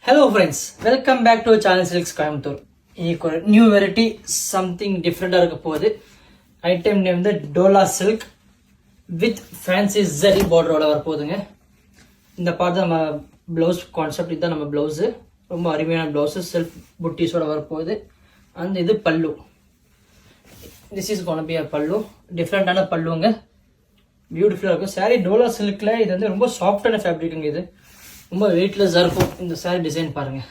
Hello friends, welcome back to channel Silks Coimbatore. இன்னைக்கு ஒரு new variety something டிஃப்ரெண்டா இருக்க போகுது. ஐட்டம் நேம் வந்து டோலா சில்க் வித் ஃபேன்சி ஜரி பார்டரோட வர போகுதுங்க. இந்த பார்ட் தான் நம்ம பிளவுஸ் கான்செப்ட். இதுதான் நம்ம பிளவுஸு. ரொம்ப அருமையான பிளவுஸு செல்ஃப் புட்டிஸோட வரப்போகுது. அந்த இது பல்லு. This is gonna be a பல்லு. டிஃப்ரெண்டான பல்லுங்க. பியூட்டிஃபுல்லாக இருக்கும். சாரீ டோலா சில்கில் இது வந்து ரொம்ப சாஃப்டான ஃபேப்ரிக்குங்க. இது ரொம்ப வெயிட்லெஸ்ஸாக இருக்கும். இந்த சாரீ டிசைன் பாருங்கள்,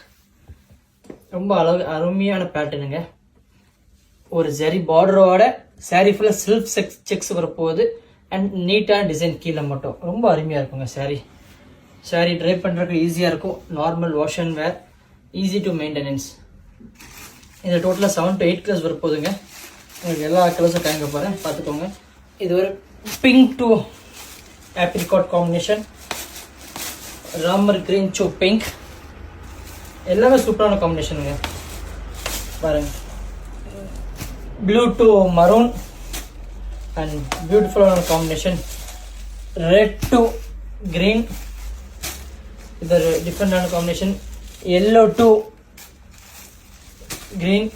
ரொம்ப அருமையான பேட்டர்னுங்க. ஒரு ஜரி பார்டரோட சாரீ ஃபுல்லாக செல்ஃப் செக்ஸ் வரப்போகுது. அண்ட் நீட்டான டிசைன் கீழே மட்டும் ரொம்ப அருமையாக இருக்குங்க. சாரீ ட்ரை பண்ணுறதுக்கு ஈஸியாக இருக்கும். Normal wash and wear, easy to maintenance. இது டோட்டலாக 7 to 8 கலர்ஸ் வரப்போகுதுங்க. உங்களுக்கு எல்லா கலர்ஸும் காமிக்க போகிறேன், பார்த்துக்கோங்க. இது ஒரு pink to apricot combination, Ramar green to pink, எல்லாமே சூப்பரான காம்பினேஷனுங்க. பாருங்க, ப்ளூ டு மரூன் அண்ட் பியூட்டிஃபுல்லான காம்பினேஷன், ரெட் டு கிரீன், இது ஒரு டிஃப்ரெண்டான combination, yellow to green,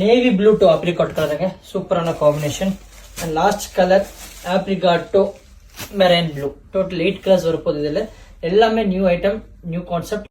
navy blue to apricot கலருங்க, சூப்பரான combination. And last colour apricot to marine blue. Total 8 colours வரப்போகுது. இதில் எல்லாமே நியூ ஐட்டம், நியூ கான்செப்ட்.